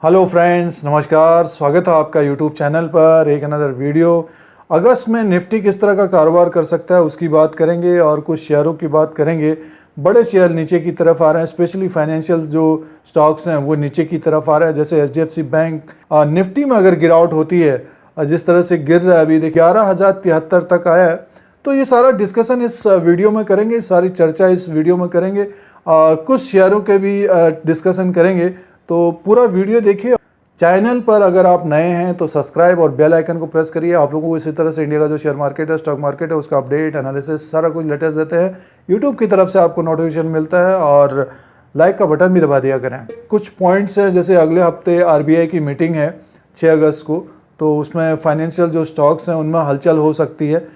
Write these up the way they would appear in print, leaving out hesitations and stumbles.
Hello friends, नमस्कार। स्वागत है आपका यूट्यूब चैनल पर एक अनदर वीडियो। अगस्त में निफ्टी किस तरह का कारोबार कर सकता है उसकी बात करेंगे और कुछ शेयरों की बात करेंगे। बड़े शेयर नीचे की तरफ आ रहे हैं, स्पेशली फाइनेंशियल जो स्टॉक्स हैं वो नीचे की तरफ आ रहे हैं, जैसे एचडीएफसी बैंक। निफ्टी में अगर गिरावट होती है, जिस तरह से गिर रहा है अभी देखिए 11,073 तक आया है। तो ये सारा डिस्कशन इस वीडियो में करेंगे, सारी चर्चा इस वीडियो में करेंगे। कुछ शेयरों के भी डिस्कशन करेंगे, तो पूरा वीडियो देखिए। चैनल पर अगर आप नए हैं तो सब्सक्राइब और बेल आइकन को प्रेस करिए। आप लोगों को इसी तरह से इंडिया का जो शेयर मार्केट है, स्टॉक मार्केट है, उसका अपडेट एनालिसिस सारा कुछ लेटेस्ट देते हैं। यूट्यूब की तरफ से आपको नोटिफिकेशन मिलता है और लाइक का बटन भी दबा दिया करें। कुछ पॉइंट्स हैं, जैसे अगले हफ्ते आरबीआई की मीटिंग है 6 अगस्त को, तो उसमें फाइनेंशियल जो स्टॉक्स हैं उनमें हलचल हो सकती है।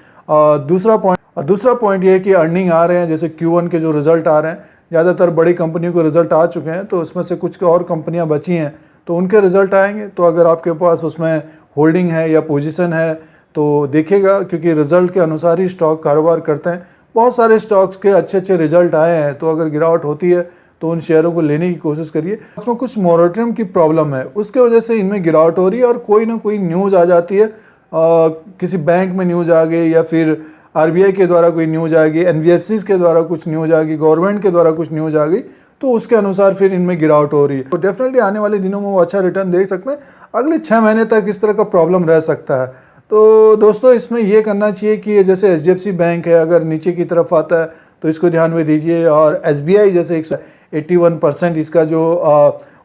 दूसरा पॉइंट ये है कि अर्निंग आ रहे हैं, जैसे Q1 के जो रिजल्ट आ रहे हैं, ज़्यादातर बड़ी कंपनियों के रिजल्ट आ चुके हैं, तो उसमें से कुछ और कंपनियां बची हैं तो उनके रिजल्ट आएंगे। तो अगर आपके पास उसमें होल्डिंग है या पोजीशन है तो देखिएगा, क्योंकि रिजल्ट के अनुसार ही स्टॉक कारोबार करते हैं। बहुत सारे स्टॉक्स के अच्छे अच्छे रिजल्ट आए हैं, तो अगर गिरावट होती है तो उन शेयरों को लेने की कोशिश करिए। उसमें कुछ मोरेटोरियम की प्रॉब्लम है, उसके वजह से इनमें गिरावट हो रही है और कोई ना कोई न्यूज़ आ जाती है। किसी बैंक में न्यूज़ आ गई या फिर आरबीआई के द्वारा कोई न्यूज़ आ गई, एनबीएफसीज के द्वारा कुछ न्यूज़ आ गई, गवर्नमेंट के द्वारा कुछ न्यूज़ आ गई, तो उसके अनुसार फिर इनमें गिरावट हो रही है। तो डेफिनेटली आने वाले दिनों में वो अच्छा रिटर्न देख सकते हैं। अगले 6 महीने तक इस तरह का प्रॉब्लम रह सकता है। तो दोस्तों, इसमें ये करना चाहिए कि जैसे एचडीएफसी बैंक है, अगर नीचे की तरफ आता है तो इसको ध्यान में दीजिए। और एसबीआई जैसे 181% इसका जो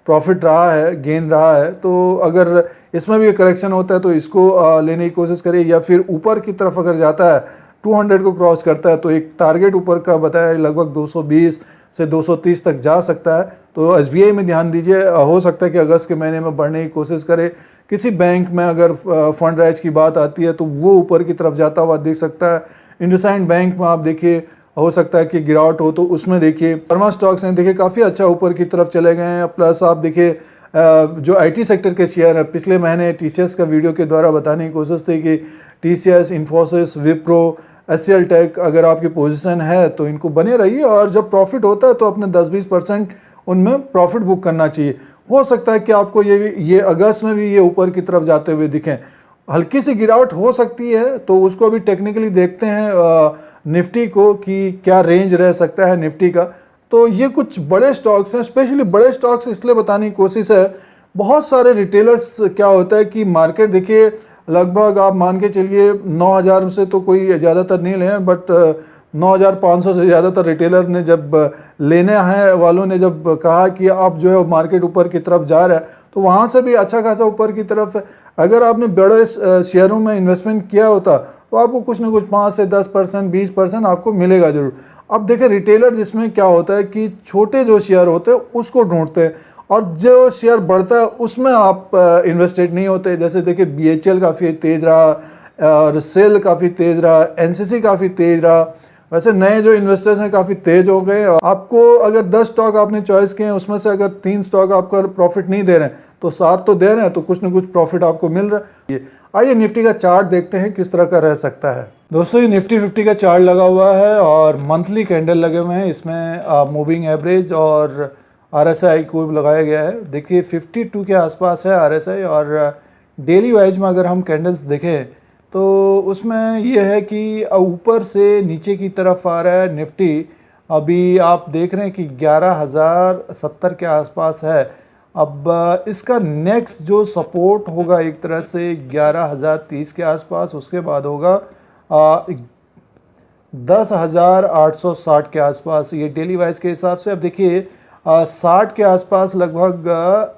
प्रॉफिट रहा है, गेन रहा है, तो अगर इसमें भी करेक्शन होता है तो इसको लेने की कोशिश करिए। या फिर ऊपर की तरफ अगर जाता है, 200 को क्रॉस करता है, तो एक टारगेट ऊपर का बताया लगभग 220 से 230 तक जा सकता है। तो एसबीआई में ध्यान दीजिए। हो सकता है कि अगस्त के महीने में बढ़ने की कोशिश करे। किसी बैंक में अगर फंड राइज की बात आती है तो वो ऊपर की तरफ जाता हुआ दिख सकता है। इंडसइंड बैंक में आप देखिए, हो सकता है कि गिरावट हो, तो उसमें देखिए फार्मा स्टॉक्स हैं, देखिए काफ़ी अच्छा ऊपर की तरफ चले गए हैं। प्लस आप देखिए जो आईटी सेक्टर के शेयर है, पिछले महीने टीसीएस का वीडियो के द्वारा बताने की कोशिश थी कि TCS, Infosys, Wipro, HCL Tech, अगर आपकी पोजीशन है तो इनको बने रहिए और जब प्रॉफिट होता है तो अपने 10-20% उनमें प्रॉफिट बुक करना चाहिए। हो सकता है कि आपको ये अगस्त में भी ये ऊपर की तरफ जाते हुए दिखें। हल्की सी गिरावट हो सकती है, तो उसको अभी टेक्निकली देखते हैं निफ्टी को कि क्या रेंज रह सकता है निफ्टी का। तो ये कुछ बड़े स्टॉक्स हैं, स्पेशली बड़े स्टॉक्स इसलिए बताने की कोशिश है। बहुत सारे रिटेलर्स, क्या होता है कि मार्केट देखिए लगभग आप मान के चलिए 9,000 से तो कोई ज़्यादातर नहीं ले, बट 9,500 से ज़्यादातर रिटेलर ने जब लेने हैं वालों ने जब कहा कि आप जो है मार्केट ऊपर की तरफ जा रहा है, तो वहाँ से भी अच्छा खासा ऊपर की तरफ है। अगर आपने बड़े शेयरों में इन्वेस्टमेंट किया होता तो आपको कुछ ना कुछ 5 से 10%, 20% आपको मिलेगा जरूर। अब देखिए रिटेलर जिसमें क्या होता है कि छोटे जो शेयर होते हैं उसको ढूंढते हैं और जो शेयर बढ़ता है उसमें आप इन्वेस्टेड नहीं होते। जैसे देखिए बीएचएल काफ़ी तेज़ रहा और सेल काफ़ी तेज़ रहा, एनसीसी काफ़ी तेज़ रहा। वैसे नए जो इन्वेस्टर्स हैं काफ़ी तेज़ हो गए। आपको अगर 10 स्टॉक आपने चॉइस किए हैं, उसमें से अगर 3 स्टॉक आपका प्रॉफिट नहीं दे रहे हैं तो 7 तो दे रहे हैं, तो कुछ ना कुछ प्रॉफिट आपको मिल रहा है। आइए निफ्टी का चार्ट देखते हैं किस तरह का रह सकता है। दोस्तों, ये निफ्टी 50 का चार्ट लगा हुआ है और मंथली कैंडल लगे हुए हैं। इसमें मूविंग एवरेज और आरएसआई को लगाया गया है। देखिए 52 के आसपास है आरएसआई। और डेली वाइज में अगर हम कैंडल्स देखें तो उसमें यह है कि ऊपर से नीचे की तरफ आ रहा है निफ्टी। अभी आप देख रहे हैं कि 11,070 के आसपास है। अब इसका नेक्स्ट जो सपोर्ट होगा एक तरह से 11,030 के आसपास, उसके बाद होगा 10,860 के आसपास, ये डेली वाइज के हिसाब से। अब देखिए 60 के आसपास लगभग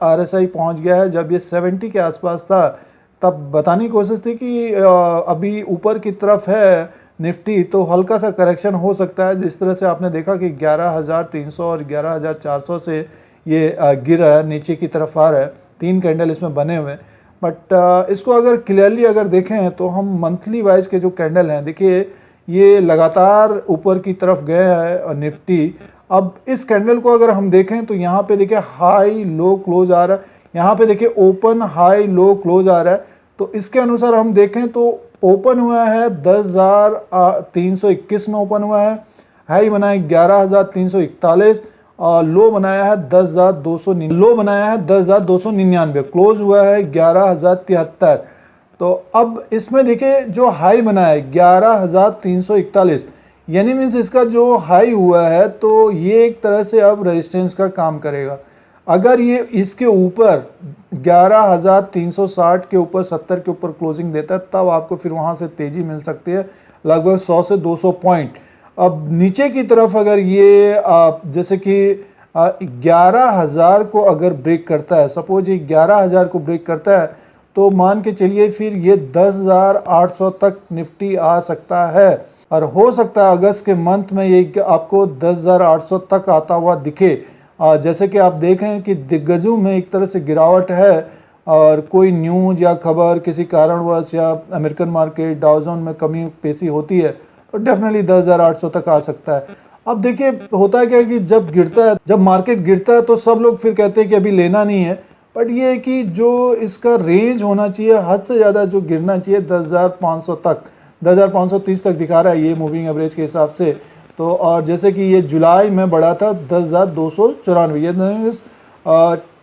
आरएसआई पहुंच गया है। जब ये 70 के आसपास था तब बताने की कोशिश थी कि अभी ऊपर की तरफ है निफ्टी, तो हल्का सा करेक्शन हो सकता है। जिस तरह से आपने देखा कि 11,300 और 11,400 से ये गिर रहा है, नीचे की तरफ आ रहा है। 3 कैंडल इसमें बने हुए हैं। बट इसको अगर क्लियरली अगर देखें तो हम मंथली वाइज के जो कैंडल हैं, देखिए ये लगातार ऊपर की तरफ गए हैं निफ्टी। अब इस कैंडल को अगर हम देखें तो यहाँ पे देखिए हाई लो क्लोज आ रहा है, यहाँ पे देखिए ओपन हाई लो क्लोज आ रहा है। तो इसके अनुसार हम देखें तो ओपन हुआ है 10,321 में ओपन हुआ है, हाई बना है 11,341 लो बनाया है 10,200, लो बनाया है 10,299, क्लोज हुआ है 11,073। तो अब इसमें देखिए जो हाई बना है 11,341, यानी मीन्स इसका जो हाई हुआ है तो ये एक तरह से अब रेजिस्टेंस का काम करेगा। अगर ये इसके ऊपर 11,360 के ऊपर 70 के ऊपर क्लोजिंग देता है तब आपको फिर वहाँ से तेज़ी मिल सकती है लगभग 100 से 200 पॉइंट। अब नीचे की तरफ अगर ये जैसे कि 11,000 को अगर ब्रेक करता है, सपोज ये 11,000 को ब्रेक करता है तो मान के चलिए फिर ये 10,800 तक निफ्टी आ सकता है, और हो सकता है अगस्त के मंथ में ये आपको 10,800 तक आता हुआ दिखे। जैसे कि आप देखें कि दिग्गजों में एक तरह से गिरावट है, और कोई न्यूज़ या खबर किसी कारणवश या अमेरिकन मार्केट डाउ जोन में कमी पेशी होती है तो डेफिनेटली 10,800 तक आ सकता है। अब देखिए होता है क्या कि जब गिरता है, जब मार्केट गिरता है तो सब लोग फिर कहते हैं कि अभी लेना नहीं है, बट ये है कि जो इसका रेंज होना चाहिए हद से ज़्यादा जो गिरना चाहिए 10,500 तक, 10,530 तक दिखा रहा है ये मूविंग एवरेज के हिसाब से। तो और जैसे कि ये जुलाई में बढ़ा था 10,294, ये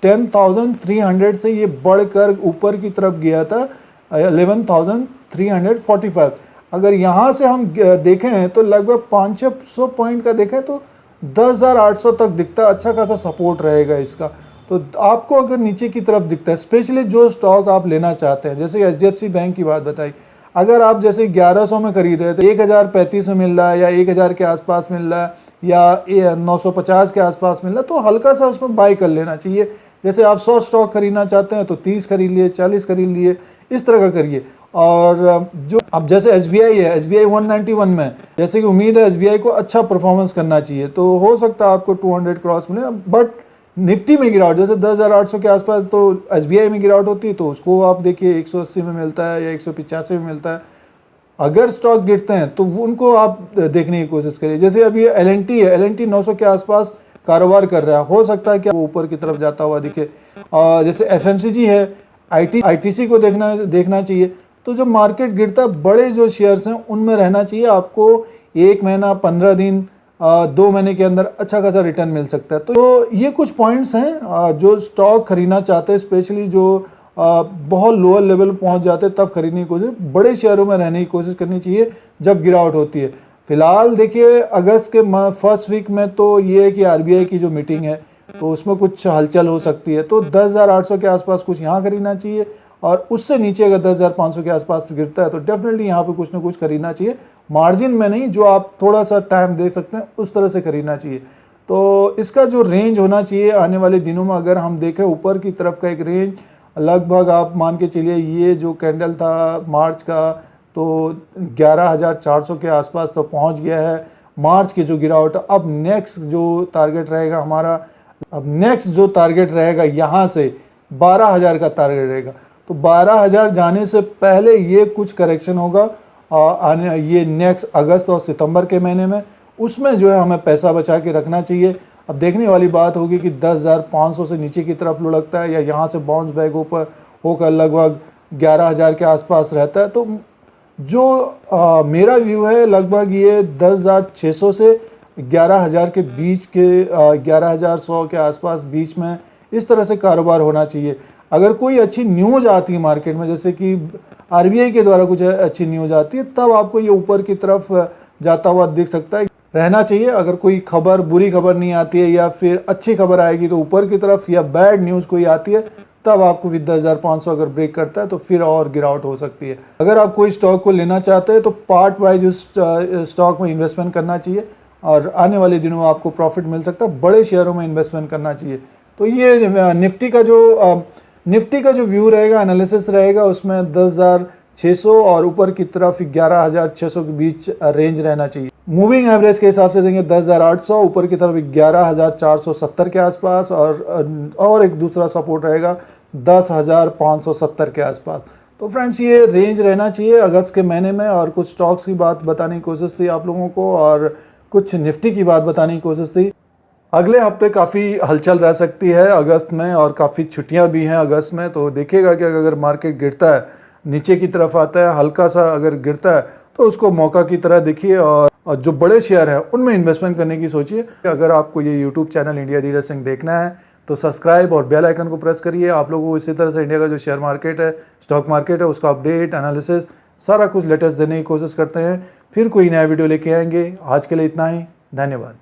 10,300 से ये बढ़कर ऊपर की तरफ गया था 11,345। अगर यहाँ से हम देखें तो लगभग 500 पॉइंट का देखें तो 10,800 तक दिखता है, अच्छा खासा सपोर्ट रहेगा इसका। तो आपको अगर नीचे की तरफ दिखता है, स्पेशली जो स्टॉक आप लेना चाहते हैं, जैसे HDFC बैंक की बात बताई, अगर आप जैसे 1100 में खरीद रहे हैं तो 1,035 में मिल रहा है या 1,000 के आसपास मिल रहा है या 950 के आसपास मिल रहा है तो हल्का सा उसमें बाई कर लेना चाहिए। जैसे आप 100 स्टॉक खरीदना चाहते हैं तो 30 खरीद लिए, 40 खरीद लिए, इस तरह का करिए। और जो अब जैसे SBI है, SBI 191 में, जैसे कि उम्मीद है SBI को अच्छा परफॉर्मेंस करना चाहिए तो हो सकता है आपको 200 क्रॉस मिले। बट निफ्टी में गिरावट जैसे 10,800 के आसपास तो SBI में गिरावट होती है तो उसको आप देखिए 180 में मिलता है या 185 में मिलता है। अगर स्टॉक गिरते हैं तो उनको आप देखने की कोशिश करिए। जैसे अभी L&T है, L&T 900 के आसपास कारोबार कर रहा है, हो सकता है कि वो ऊपर की तरफ जाता हुआ दिखे। और जैसे FMCG है, ITC को देखना चाहिए। तो जब मार्केट गिरता है बड़े जो शेयर्स हैं उनमें रहना चाहिए, आपको 1 महीना 15 दिन 2 महीने के अंदर अच्छा खासा रिटर्न मिल सकता है। तो ये कुछ पॉइंट्स हैं जो स्टॉक खरीदना चाहते हैं, स्पेशली जो बहुत लोअर लेवल पहुंच जाते हैं तब खरीदने की कोशिश, बड़े शेयरों में रहने की कोशिश करनी चाहिए जब गिरावट होती है। फिलहाल देखिए अगस्त के फर्स्ट वीक में तो ये है कि RBI की जो मीटिंग है तो उसमें कुछ हलचल हो सकती है, तो 10,800 के आसपास कुछ यहाँ खरीदना चाहिए, और उससे नीचे अगर 10,500 के आसपास गिरता है तो डेफिनेटली यहाँ पे कुछ ना कुछ खरीदना चाहिए। मार्जिन में नहीं, जो आप थोड़ा सा टाइम दे सकते हैं उस तरह से खरीदना चाहिए। तो इसका जो रेंज होना चाहिए आने वाले दिनों में, अगर हम देखें ऊपर की तरफ का एक रेंज लगभग आप मान के चलिए, ये जो कैंडल था मार्च का तो 11,400 के आसपास तो पहुँच गया है मार्च की जो गिरावट। अब नेक्स्ट जो टारगेट रहेगा हमारा, अब नेक्स्ट जो टारगेट रहेगा यहाँ से 12,000 का टारगेट रहेगा। तो 12,000 जाने से पहले ये कुछ करेक्शन होगा आने ये नेक्स्ट अगस्त और सितंबर के महीने में, उसमें जो है हमें पैसा बचा के रखना चाहिए। अब देखने वाली बात होगी कि 10,500 से नीचे की तरफ लुढ़कता है या यहाँ से बाउंस बैक ऊपर होकर लगभग 11,000 के आसपास रहता है। तो जो मेरा व्यू है लगभग ये 10,600 से 11,000 के बीच के 11,100 के आसपास बीच में इस तरह से कारोबार होना चाहिए। अगर कोई अच्छी न्यूज़ आती है मार्केट में, जैसे कि RBI के द्वारा कुछ अच्छी न्यूज़ आती है, तब आपको ये ऊपर की तरफ जाता हुआ दिख सकता है, रहना चाहिए। अगर कोई खबर बुरी खबर नहीं आती है या फिर अच्छी खबर आएगी तो ऊपर की तरफ, या बैड न्यूज़ कोई आती है तब आपको भी 10,500 अगर ब्रेक करता है तो फिर और गिरावट हो सकती है। अगर आप कोई स्टॉक को लेना चाहते हैं तो पार्ट वाइज उस स्टॉक में इन्वेस्टमेंट करना चाहिए और आने वाले दिनों में आपको प्रॉफिट मिल सकता है। बड़े शेयरों में इन्वेस्टमेंट करना चाहिए। तो ये निफ्टी का जो व्यू रहेगा, एनालिसिस रहेगा, उसमें 10,600 और ऊपर की तरफ 11,600 के बीच रेंज रहना चाहिए। मूविंग एवरेज के हिसाब से देंगे 10,800, ऊपर की तरफ 11,470 के आसपास, और एक दूसरा सपोर्ट रहेगा 10,570 के आसपास। तो फ्रेंड्स ये रेंज रहना चाहिए अगस्त के महीने में। और कुछ स्टॉक्स की बात बताने की कोशिश थी आप लोगों को, और कुछ निफ्टी की बात बताने की कोशिश थी। अगले हफ्ते काफ़ी हलचल रह सकती है अगस्त में, और काफ़ी छुट्टियां भी हैं अगस्त में। तो देखिएगा कि अगर मार्केट गिरता है, नीचे की तरफ आता है, हल्का सा अगर गिरता है तो उसको मौका की तरह देखिए। और और जो बड़े शेयर हैं उनमें इन्वेस्टमेंट करने की सोचिए। अगर आपको ये YouTube channel India Dheeraj Singh देखना है तो सब्सक्राइब और बेल आइकन को प्रेस करिए। आप लोगों को इसी तरह से इंडिया का जो शेयर मार्केट है, स्टॉक मार्केट है, उसका अपडेट, एनालिसिस सारा कुछ लेटेस्ट देने की कोशिश करते हैं। फिर कोई नया वीडियो लेके आएंगे। आज के लिए इतना ही, धन्यवाद।